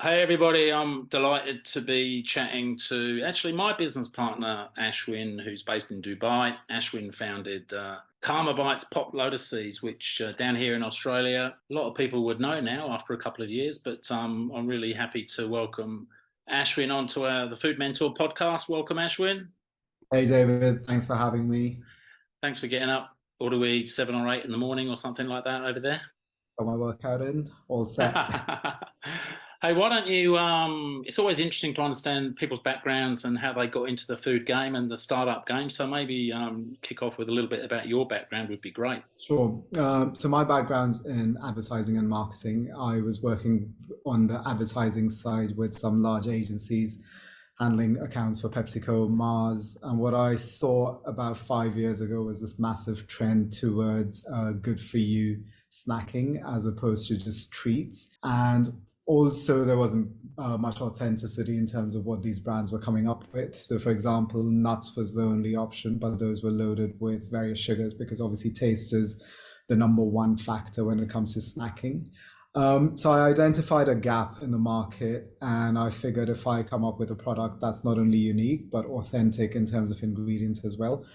Hey everybody, I'm delighted to be chatting to actually my business partner, Ashwin, who's based in Dubai. Ashwin founded Karma Bites Pop Lotus Seeds, which down here in Australia, a lot of people would know now after a couple of years, but I'm really happy to welcome Ashwin onto the Food Mentor podcast. Welcome, Ashwin. Hey David, thanks for having me. Thanks for getting up. What are we, 7 or 8 in the morning or something like that over there? Got my workout in, all set. Hey, why don't you? It's always interesting to understand people's backgrounds and how they got into the food game and the startup game. So maybe kick off with a little bit about your background would be great. Sure. So my background's in advertising and marketing. I was working on the advertising side with some large agencies handling accounts for PepsiCo, Mars. And what I saw about 5 years ago was this massive trend towards good for you snacking as opposed to just treats. And also, there wasn't much authenticity in terms of what these brands were coming up with. So, for example, nuts was the only option, but those were loaded with various sugars because obviously taste is the number one factor when it comes to snacking. So I identified a gap in the market, and I figured if I come up with a product that's not only unique but authentic in terms of ingredients as well,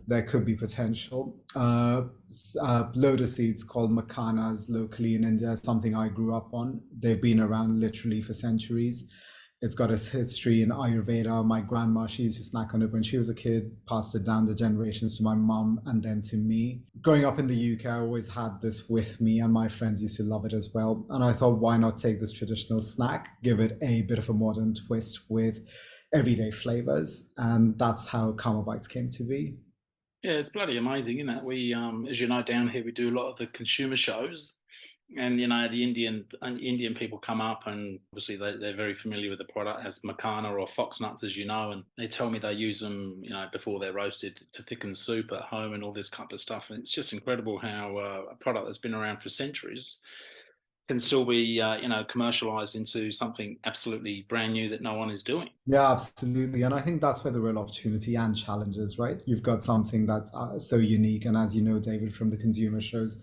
there could be potential. Lotus seeds called macanas locally in India, something I grew up on. They've been around literally for centuries. It's got a history in Ayurveda. My grandma, she used to snack on it when she was a kid, passed it down the generations to my mum and then to me. Growing up in the UK, I always had this with me, and my friends used to love it as well. And I thought, why not take this traditional snack, give it a bit of a modern twist with everyday flavors? And that's how Karma Bites came to be. Yeah, it's bloody amazing, isn't it? We, as you know, down here we do a lot of the consumer shows, and the Indian people come up, and obviously they're very familiar with the product as macana or fox nuts, as you know, and they tell me they use them, before they're roasted to thicken soup at home and all this kind of stuff. And it's just incredible how a product that's been around for centuries can still be, commercialized into something absolutely brand new that no one is doing. Yeah, absolutely. And I think that's where the real opportunity and challenge is, right? You've got something that's so unique. And as you know, David, from the consumer shows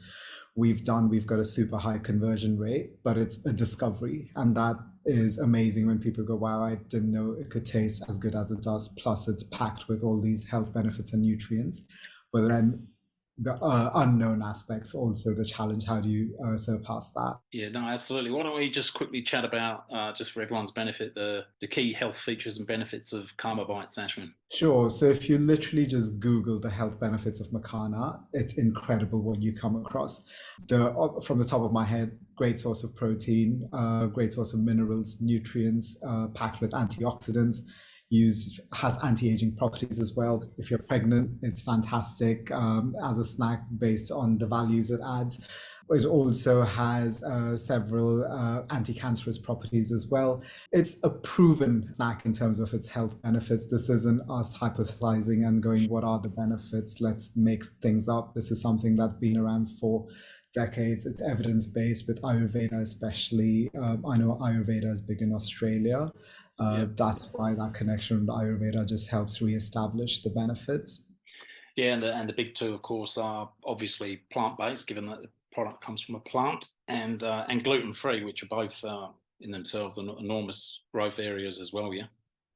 we've got a super high conversion rate, but it's a discovery. And that is amazing when people go, wow, I didn't know it could taste as good as it does. Plus, it's packed with all these health benefits and nutrients. But then the unknown aspects, also the challenge, how do you surpass that? Yeah, no, absolutely. Why don't we just quickly chat about, just for everyone's benefit, the key health features and benefits of Karma Bites, Ashwin? Sure. So if you literally just Google the health benefits of macana, it's incredible what you come across. From the top of my head, great source of protein, great source of minerals, nutrients, packed with antioxidants. Has anti-aging properties as well. If you're pregnant, it's fantastic as a snack based on the values it adds. It also has several anti-cancerous properties as well. It's a proven snack in terms of its health benefits. This isn't us hypothesizing and going, what are the benefits? Let's make things up. This is something that's been around for decades. It's evidence-based with Ayurveda, especially. I know Ayurveda is big in Australia. Yeah. That's why that connection with Ayurveda just helps reestablish the benefits. Yeah, and the big two, of course, are obviously plant-based, given that the product comes from a plant, and gluten-free, which are both in themselves enormous growth areas as well. Yeah.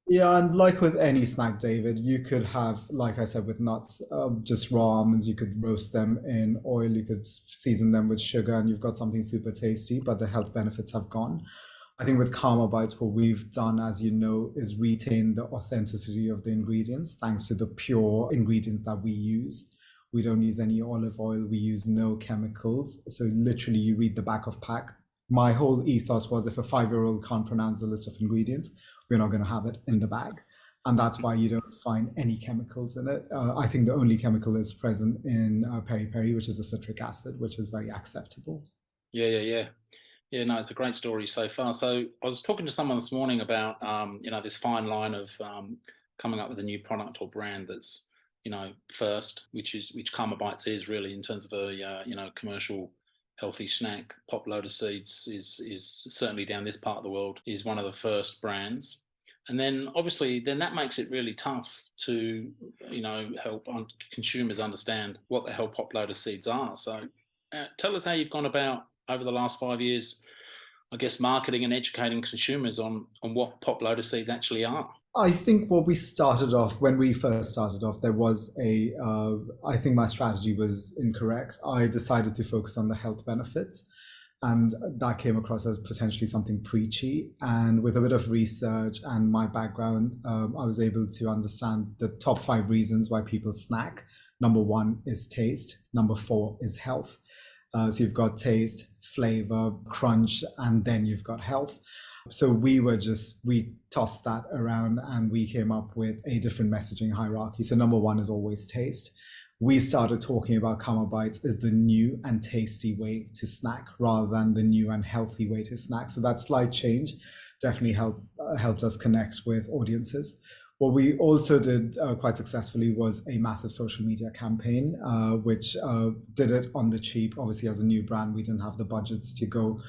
Yeah, and like with any snack, David, you could have, like I said, with nuts, just raw almonds. You could roast them in oil. You could season them with sugar, and you've got something super tasty. But the health benefits have gone. I think with Karma Bites, what we've done, as you know, is retain the authenticity of the ingredients, thanks to the pure ingredients that we use. We don't use any olive oil. We use no chemicals. So literally, you read the back of pack. My whole ethos was if a 5-year-old can't pronounce the list of ingredients, we're not going to have it in the bag. And that's why you don't find any chemicals in it. I think the only chemical is present in peri peri, which is a citric acid, which is very acceptable. Yeah, yeah, yeah. Yeah, no, it's a great story so far. So I was talking to someone this morning about, this fine line of coming up with a new product or brand that's, first, which Karma Bites is really in terms of a, commercial healthy snack. Pop Lotus Seeds is certainly down this part of the world is one of the first brands. And then obviously, then that makes it really tough to, help consumers understand what the hell Pop Lotus Seeds are. So tell us how you've gone about over the last 5 years I guess, marketing and educating consumers on what Pop Lotus seeds actually are? I think what we started off, when we first started off, there was I think my strategy was incorrect. I decided to focus on the health benefits, and that came across as potentially something preachy. And with a bit of research and my background, I was able to understand the top 5 reasons why people snack. Number 1 is taste. Number 4 is health. So you've got taste, flavor, crunch, and then you've got health. So we tossed that around and we came up with a different messaging hierarchy. So number 1 is always taste. We started talking about Karma Bites as the new and tasty way to snack rather than the new and healthy way to snack. So that slight change definitely helped us connect with audiences. What we also did quite successfully was a massive social media campaign, which did it on the cheap. Obviously, as a new brand, we didn't have the budgets to go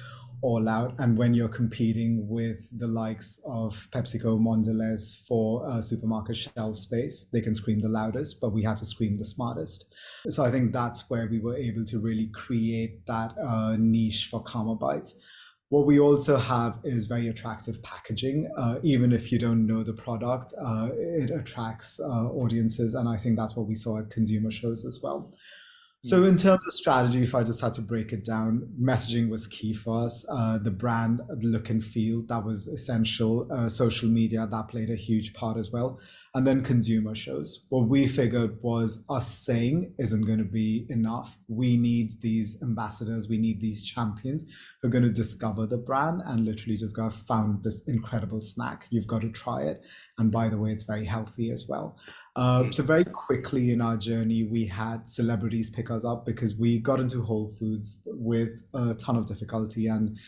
all out. And when you're competing with the likes of PepsiCo, Mondelez for supermarket shelf space, they can scream the loudest, but we had to scream the smartest. So I think that's where we were able to really create that niche for Karma Bites. What we also have is very attractive packaging. Even if you don't know the product, it attracts audiences. And I think that's what we saw at consumer shows as well. So in terms of strategy, if I just had to break it down, messaging was key for us. The brand, the look and feel, that was essential. Social media, that played a huge part as well. And then consumer shows. What we figured was us saying isn't going to be enough. We need these ambassadors, we need these champions who are going to discover the brand and literally just go, found this incredible snack. You've got to try it. And by the way, it's very healthy as well. So very quickly in our journey, we had celebrities pick us up because we got into Whole Foods with a ton of difficulty and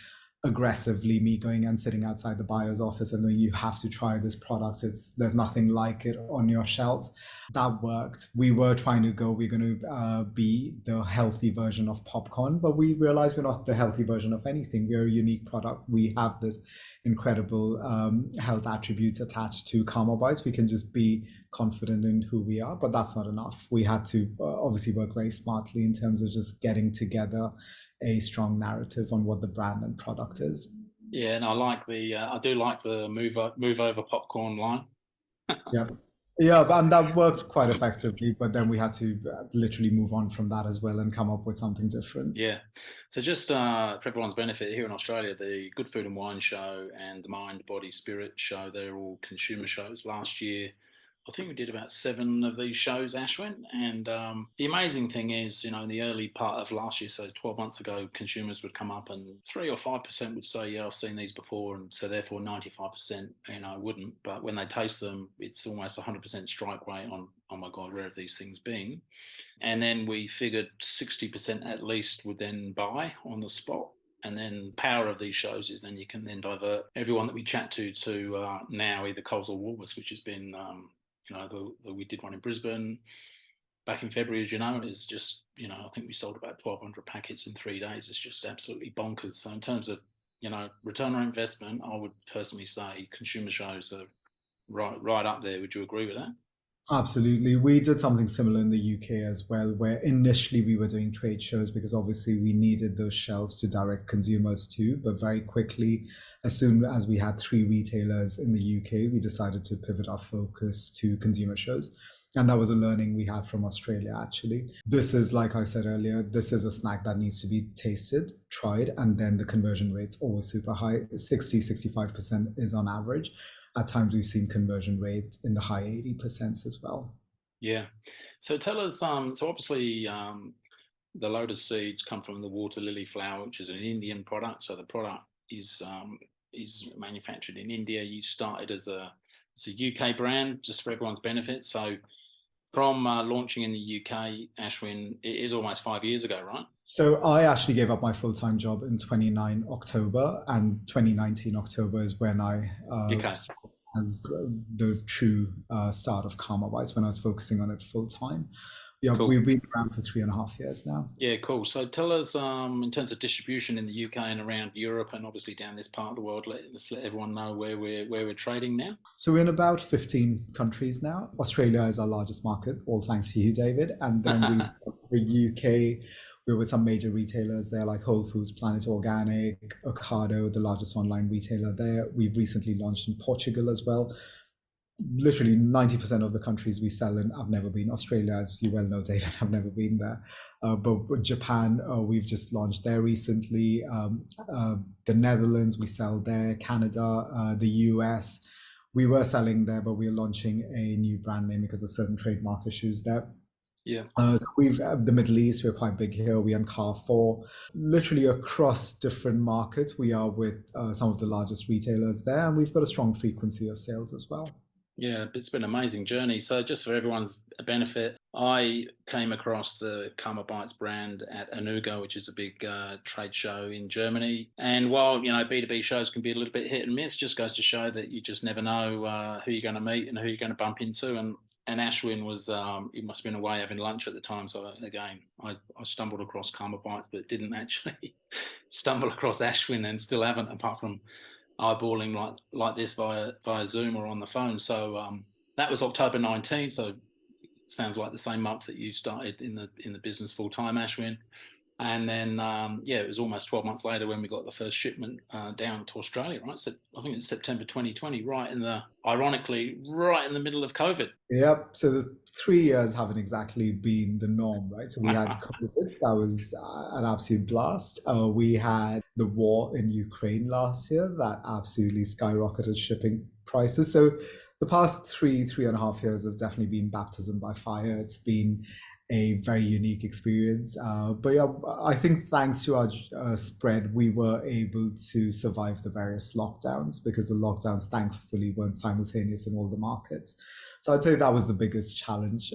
aggressively me going and sitting outside the buyer's office and going, you have to try this product. There's nothing like it on your shelves. That worked. We were trying to go, we're going to be the healthy version of popcorn, but we realized we're not the healthy version of anything. We're a unique product. We have this incredible health attributes attached to Karma Bites. We can just be confident in who we are, but that's not enough. We had to obviously work very smartly in terms of just getting together a strong narrative on what the brand and product is. Yeah, and I do like the move over popcorn line. Yeah, and that worked quite effectively, but then we had to literally move on from that as well and come up with something different. Yeah. So just for everyone's benefit, here in Australia, the Good Food and Wine Show and the Mind, Body, Spirit Show, they're all consumer shows. Last year, I think we did about 7 of these shows, Ashwin. And the amazing thing is, in the early part of last year, so 12 months ago, consumers would come up and 3 or 5% would say, yeah, I've seen these before. And so therefore 95%, wouldn't. But when they taste them, it's almost 100% strike rate on, oh my God, where have these things been? And then we figured 60% at least would then buy on the spot. And then the power of these shows is then you can then divert everyone that we chat to now either Coles or Woolworths, which has been... we did one in Brisbane back in February, as you know, and it's just, I think we sold about 1,200 packets in 3 days. It's just absolutely bonkers. So in terms of, return on investment, I would personally say consumer shows are right up there. Would you agree with that? Absolutely. We did something similar in the UK as well, where initially we were doing trade shows because obviously we needed those shelves to direct consumers to, but very quickly, as soon as we had 3 retailers in the UK, we decided to pivot our focus to consumer shows. And that was a learning we had from Australia, actually. This is, like I said earlier, this is a snack that needs to be tasted, tried, and then the conversion rate's always super high. 60-65% is on average. At times we've seen conversion rate in the high 80% as well. Yeah. So tell us, so obviously the Lotus seeds come from the water lily flower, which is an Indian product. So the product is manufactured in India. You started as a UK brand, just for everyone's benefit. So from launching in the UK, Ashwin, it is almost 5 years ago, right? So I actually gave up my full-time job in 29 October, and 2019 October is when I as the true start of Karma Bites, when I was focusing on it full-time. Yeah, cool. We've been around for 3.5 years now. Yeah, cool. So tell us, in terms of distribution in the UK and around Europe, and obviously down this part of the world, let's let everyone know where we're trading now. So we're in about 15 countries now. Australia is our largest market, all thanks to you, David. And then we've got the UK, We're with some major retailers there like Whole Foods, Planet Organic, Ocado, the largest online retailer there. We've recently launched in Portugal as well. Literally 90% of the countries we sell in, I've never been. Australia, as you well know, David, I've never been there. But Japan, we've just launched there recently. The Netherlands, we sell there. Canada, the US, we were selling there, but we're launching a new brand name because of certain trademark issues there. Yeah. So we've the Middle East, we're quite big here. We on Carrefour, literally across different markets. We are with some of the largest retailers there, and we've got a strong frequency of sales as well. Yeah, it's been an amazing journey. So just for everyone's benefit, I came across the Karma Bites brand at Anuga, which is a big trade show in Germany. And while, B2B shows can be a little bit hit and miss, just goes to show that you just never know who you're going to meet and who you're going to bump into. And Ashwin was, he must have been away having lunch at the time. So again, I stumbled across Karma Bites, but didn't actually stumble across Ashwin, and still haven't, apart from eyeballing like this via Zoom or on the phone. So that was October 19. So it sounds like the same month that you started in the business full time, Ashwin. And then it was almost 12 months later when we got the first shipment down to Australia, right? So I think it's September 2020, ironically, right in the middle of COVID. Yep. So the 3 years haven't exactly been the norm, right? So we had COVID, that was an absolute blast. We had the war in Ukraine last year that absolutely skyrocketed shipping prices. So the past 3.5 years have definitely been baptism by fire. It's been a very unique experience. But yeah, I think thanks to our spread, we were able to survive the various lockdowns because the lockdowns thankfully weren't simultaneous in all the markets. So I'd say that was the biggest challenge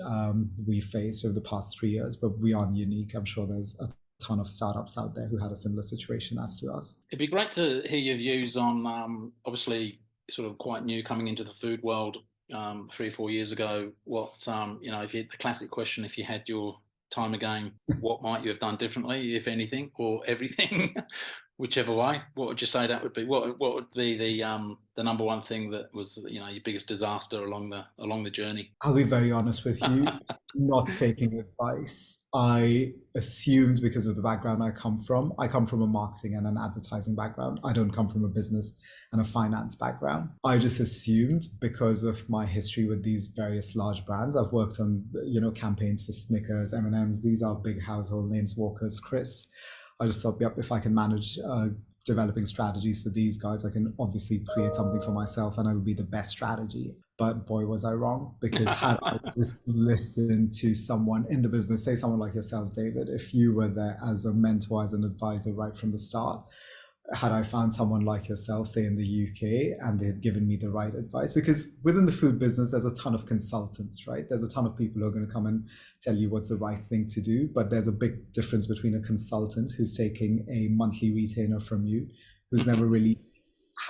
we faced over the past 3 years, but we aren't unique. I'm sure there's a ton of startups out there who had a similar situation as to us. It'd be great to hear your views on, obviously, sort of quite new coming into the food world 3 or 4 years ago. What if you the classic question, if you had your time again, what might you have done differently, if anything, or everything, whichever way? What would you say that would be? What would be the number one thing that was your biggest disaster along the journey? I'll be very honest with you, not taking advice. I assumed because of the background I come from a marketing and an advertising background. I don't come from a business and a finance background. I just assumed because of my history with these various large brands. I've worked on, campaigns for Snickers, M&Ms. These are big household names, Walkers, Crisps. I just thought, yep, if I can manage developing strategies for these guys, I can obviously create something for myself and it will be the best strategy. But boy, was I wrong, because had I just listened to someone in the business, say someone like yourself, David, if you were there as a mentor, as an advisor right from the start, had I found someone like yourself, say in the UK, and they had given me the right advice, because within the food business, there's a ton of consultants, right? There's a ton of people who are going to come and tell you what's the right thing to do. But there's a big difference between a consultant who's taking a monthly retainer from you, who's never really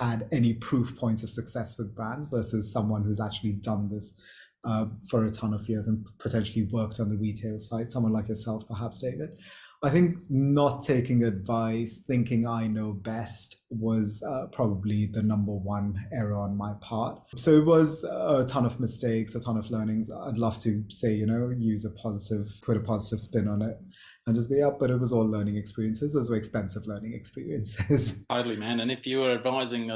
had any proof points of success with brands, versus someone who's actually done this for a ton of years and potentially worked on the retail side, someone like yourself, perhaps, David. I think not taking advice, thinking I know best, was probably the number one error on my part. So it was a ton of mistakes, a ton of learnings. I'd love to say, put a positive spin on it and just be up, but it was all learning experiences. Those were expensive learning experiences. Totally, man. And if you were advising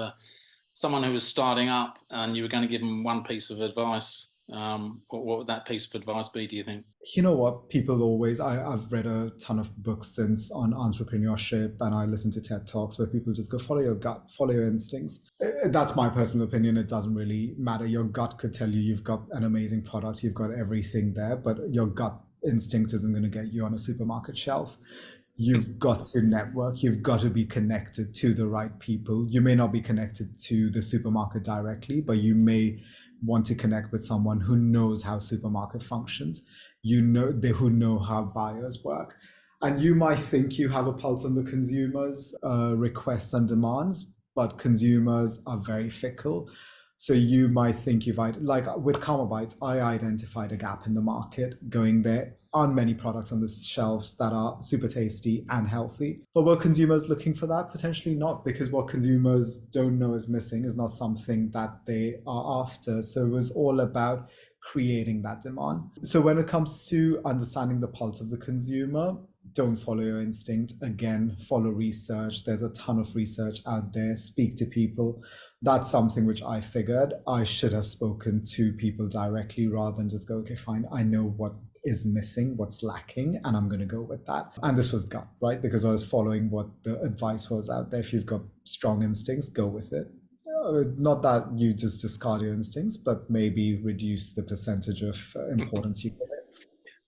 someone who was starting up and you were going to give them one piece of advice, what would that piece of advice be, do you think? You know what? People always, I've read a ton of books since on entrepreneurship, and I listen to TED Talks where people just go, follow your gut, follow your instincts. That's my personal opinion. It doesn't really matter. Your gut could tell you you've got an amazing product, you've got everything there, but your gut instinct isn't going to get you on a supermarket shelf. You've got to network. You've got to be connected to the right people. You may not be connected to the supermarket directly, but you may want to connect with someone who knows how supermarket functions, who know how buyers work. And you might think you have a pulse on the consumers' requests and demands, but consumers are very fickle. So you might think like with Karma Bites, I identified a gap in the market. Going, there aren't many products on the shelves that are super tasty and healthy. But were consumers looking for that? Potentially not, because what consumers don't know is missing is not something that they are after. So it was all about creating that demand. So when it comes to understanding the pulse of the consumer, don't follow your instinct. Again, follow research. There's a ton of research out there. Speak to people. That's something which I figured I should have spoken to people directly rather than just go, okay, fine, I know what is missing, what's lacking, and I'm going to go with that. And this was gut, right? Because I was following what the advice was out there. If you've got strong instincts, go with it. Not that you just discard your instincts, but maybe reduce the percentage of importance you give it.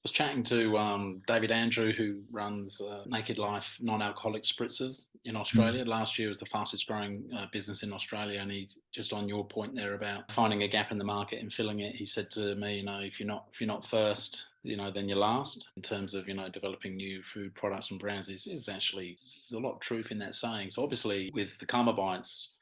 Was chatting to David Andrew, who runs Naked Life non-alcoholic spritzers in Australia. Last year was the fastest growing business in Australia, and he, just on your point there about finding a gap in the market and filling it, he said to me, you know, if you're not first, you know, then you're last. In terms of, you know, developing new food products and brands, is actually, there's a lot of truth in that saying. So obviously with the Karma Bites,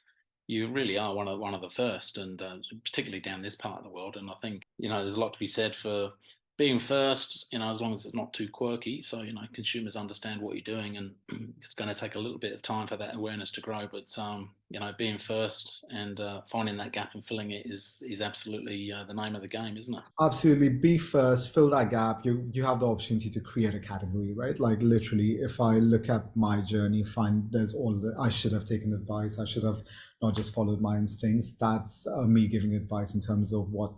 you really are one of the first, and particularly down this part of the world. And I think, you know, there's a lot to be said for being first, you know, as long as it's not too quirky. So, you know, consumers understand what you're doing, and it's going to take a little bit of time for that awareness to grow. But, you know, being first and finding that gap and filling it is absolutely the name of the game, isn't it? Absolutely. Be first, fill that gap. You have the opportunity to create a category, right? Like literally, if I look at my journey, find there's all the, I should have taken advice. I should have not just followed my instincts. That's me giving advice in terms of what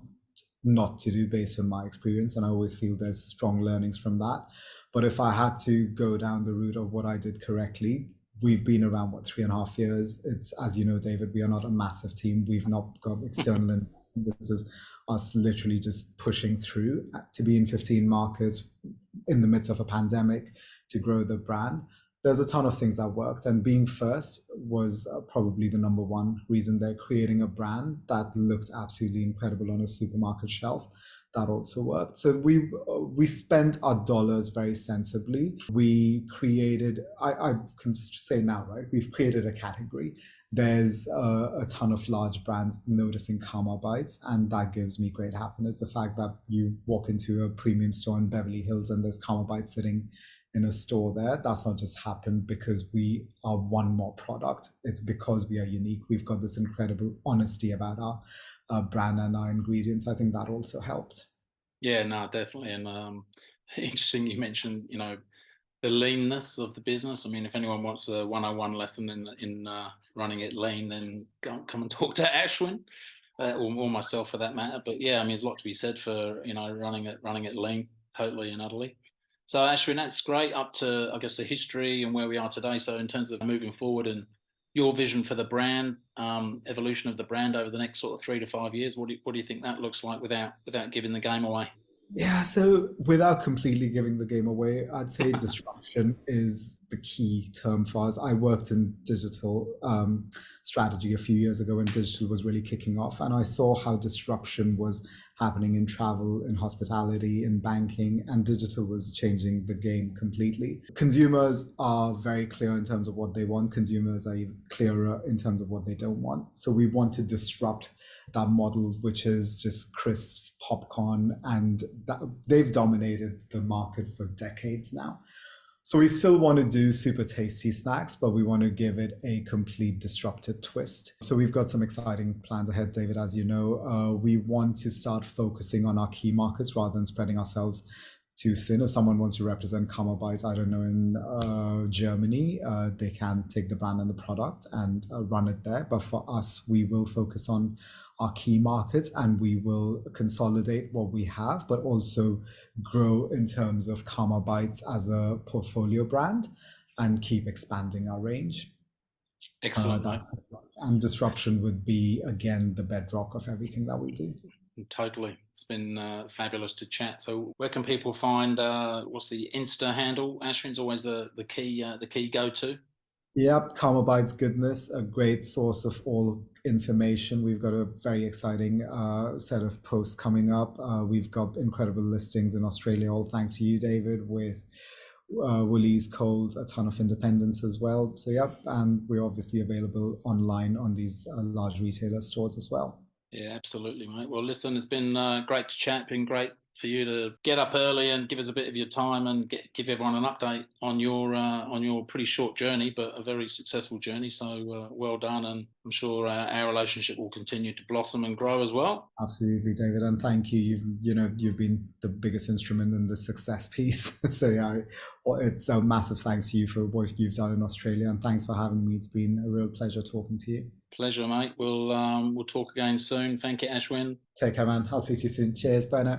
not to do based on my experience, and I always feel there's strong learnings from that. But if I had to go down the route of what I did correctly, we've been around 3.5 years. It's, as you know, David, we are not a massive team. We've not got external investment. This is us literally just pushing through to be in 15 markets in the midst of a pandemic to grow the brand. There's a ton of things that worked, and being first was probably the number one reason. They're creating a brand that looked absolutely incredible on a supermarket shelf. That also worked. So we spent our dollars very sensibly. We created, I can say now, right? We've created a category. There's a ton of large brands noticing Karma Bites, and that gives me great happiness. The fact that you walk into a premium store in Beverly Hills and there's Karma Bites sitting in a store there, that's not just happened because we are one more product. It's because we are unique. We've got this incredible honesty about our brand and our ingredients. I think that also helped. Yeah, no, definitely. And interesting you mentioned, you know, the leanness of the business. I mean, if anyone wants a 101 lesson in running it lean, then come and talk to Ashwin, or myself for that matter. But yeah, I mean, there's a lot to be said for, you know, running it lean, totally and utterly. So Ashwin, that's great. Up to, I guess, the history and where we are today. So in terms of moving forward and your vision for the brand, evolution of the brand over the next sort of 3 to 5 years, what do you think that looks like without giving the game away? Yeah, so without completely giving the game away, I'd say disruption is the key term for us. I worked in digital strategy a few years ago when digital was really kicking off, and I saw how disruption was happening in travel, in hospitality, in banking, and digital was changing the game completely. Consumers are very clear in terms of what they want. Consumers are even clearer in terms of what they don't want. So we want to disrupt that model, which is just crisps, popcorn, and that, they've dominated the market for decades now. So we still want to do super tasty snacks, but we want to give it a complete disruptive twist. So we've got some exciting plans ahead, David. As you know, we want to start focusing on our key markets rather than spreading ourselves too thin. If someone wants to represent Karma Bites, I don't know, in Germany, they can take the brand and the product and run it there. But for us, we will focus on our key markets, and we will consolidate what we have, but also grow in terms of Karma Bites as a portfolio brand and keep expanding our range. Excellent. And disruption would be, again, the bedrock of everything that we do. Totally. It's been fabulous to chat. So where can people find, what's the Insta handle? Ashwin's always the key go-to. Yep, Karma Bites Goodness, a great source of all information. We've got a very exciting set of posts coming up. We've got incredible listings in Australia, all thanks to you, David, with Woolies, Coles, a ton of independents as well. So, yep, and we're obviously available online on these large retailer stores as well. Yeah, absolutely, mate. Well, listen, it's been great to chat. Been great for you to get up early and give us a bit of your time and give everyone an update on your pretty short journey, but a very successful journey. So well done, and I'm sure our relationship will continue to blossom and grow as well. Absolutely, David, and thank you. You've been the biggest instrument in the success piece. So yeah, it's a massive thanks to you for what you've done in Australia, and thanks for having me. It's been a real pleasure talking to you. Pleasure, mate. We'll talk again soon. Thank you, Ashwin. Take care, man. I'll speak to you soon. Cheers. Bye now.